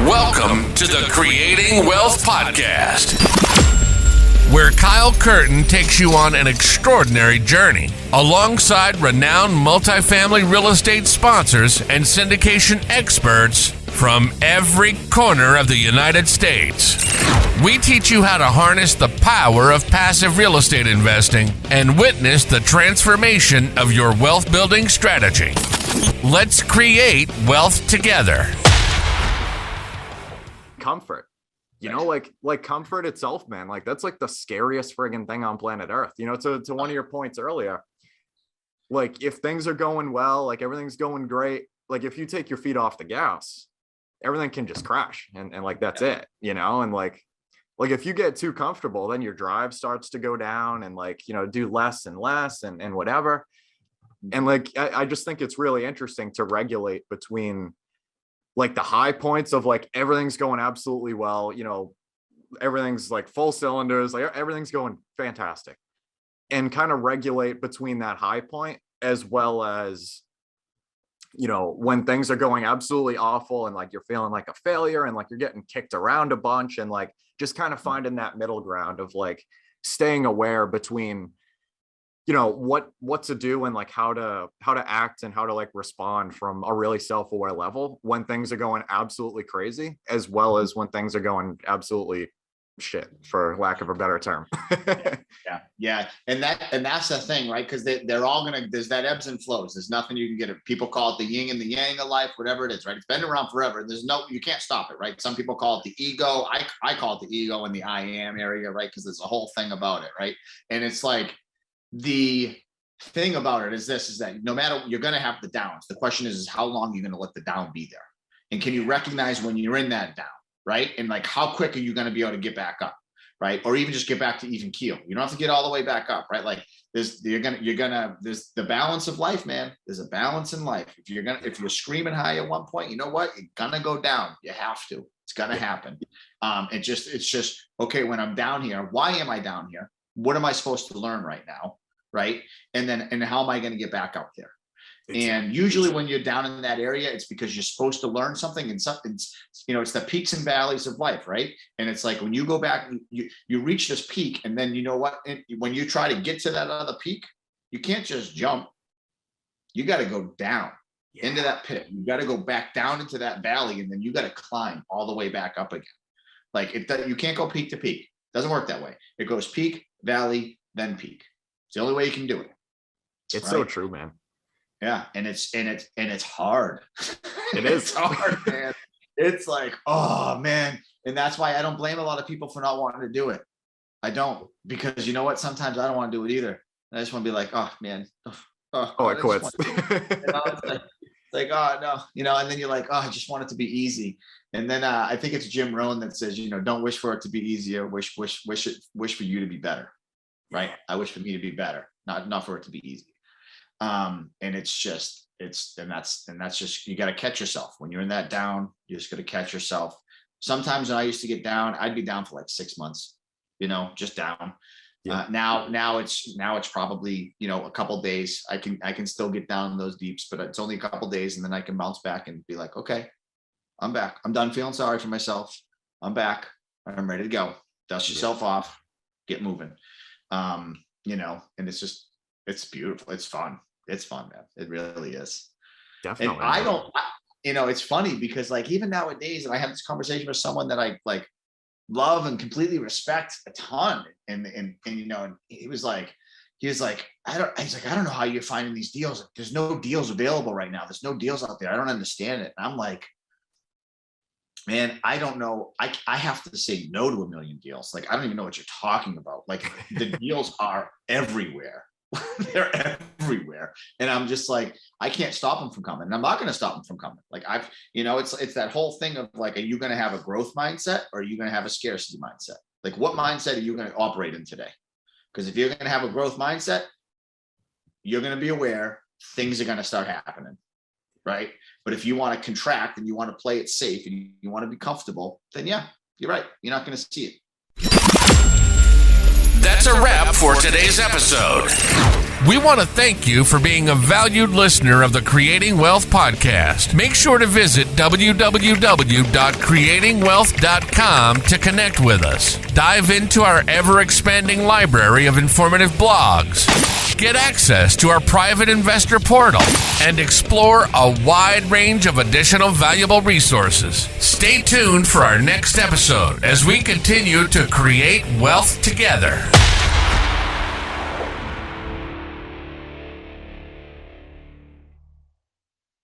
Welcome to the Creating Wealth Podcast, where Kyle Curtin takes you on an extraordinary journey alongside renowned multifamily real estate sponsors and syndication experts from every corner of the United States. We teach you how to harness the power of passive real estate investing and witness the transformation of your wealth building strategy. Let's create wealth together. Comfort, like comfort itself, man, like that's like the scariest friggin' thing on planet Earth. To one of your points earlier, like if things are going well, like everything's going great, like if you take your feet off the gas, everything can just crash and like that's it, and like if you get too comfortable, then your drive starts to go down and do less and less and whatever. And like I just think it's really interesting to regulate between like the high points of like everything's going absolutely well, everything's like full cylinders, like everything's going fantastic, and kind of regulate between that high point as well as, when things are going absolutely awful and like you're feeling like a failure and like you're getting kicked around a bunch, and like just kind of finding that middle ground of like staying aware between what to do and like how to act and how to like respond from a really self-aware level when things are going absolutely crazy, as well as when things are going absolutely shit, for lack of a better term. Yeah. And that's the thing, right? Because they're all there's that ebbs and flows. There's nothing you can get. People call it the yin and the yang of life, whatever it is, right? It's been around forever. You can't stop it, right? Some people call it the ego. I call it the ego and the I am area, right? Because there's a whole thing about it, right? And it's like, the thing about it is that no matter, you're going to have the downs. The question is how long you're going to let the down be there, and can you recognize when you're in that down, right? And like how quick are you going to be able to get back up, right? Or even just get back to even keel. You don't have to get all the way back up, right? Like there's the balance of life, man. There's a balance in life. If you're screaming high at one point, you know what? You're gonna go down. You have to. It's gonna happen. It's just okay. When I'm down here, why am I down here? What am I supposed to learn right now? Right. And how am I going to get back up there? And usually when you're down in that area, it's because you're supposed to learn something, and something's, it's the peaks and valleys of life. Right. And it's like when you go back, you reach this peak, and then when you try to get to that other peak, you can't just jump. You got to go down into that pit. You got to go back down into that valley, and then you got to climb all the way back up again. Like you can't go peak to peak. It doesn't work that way. It goes peak, valley, then peak. It's the only way you can do it. It's right? So true, man. Yeah. And it's hard. It is. It's hard, man. It's like, oh man. And that's why I don't blame a lot of people for not wanting to do it. I don't, because you know what? Sometimes I don't want to do it either. I just want to be like, oh man. I quit. It's like, oh no, and then you're like, oh, I just want it to be easy. And then I think it's Jim Rohn that says, don't wish for it to be easier. Wish for you to be better. Right. I wish for me to be better, not for it to be easy. And that's just, you got to catch yourself when you're in that down. You just got to catch yourself. Sometimes when I used to get down, I'd be down for like 6 months, just down. Yeah. Now it's probably, a couple of days. I can still get down in those deeps, but it's only a couple of days, and then I can bounce back and be like, okay, I'm back. I'm done feeling sorry for myself. I'm back. I'm ready to go. Dust yourself off, get moving. And it's beautiful. It's fun, man. It really is. Definitely. And it's funny because like, even nowadays, and I have this conversation with someone that I like love and completely respect a ton. And he was like, I don't know how you're finding these deals. There's no deals available right now. There's no deals out there. I don't understand it. And I'm like, man, I don't know. I have to say no to a million deals. Like, I don't even know what you're talking about. Like, the deals are everywhere. They're everywhere. And I'm just like, I can't stop them from coming. And I'm not going to stop them from coming. Like it's that whole thing of like, are you going to have a growth mindset, or are you going to have a scarcity mindset? Like, what mindset are you going to operate in today? Because if you're going to have a growth mindset, you're going to be aware things are going to start happening. Right. But if you want to contract and you want to play it safe and you want to be comfortable, then yeah, you're right. You're not going to see it. That's a wrap for today's episode. We want to thank you for being a valued listener of the Creating Wealth Podcast. Make sure to visit www.creatingwealth.com to connect with us. Dive into our ever-expanding library of informative blogs. Get access to our private investor portal and explore a wide range of additional valuable resources. Stay tuned for our next episode as we continue to create wealth together.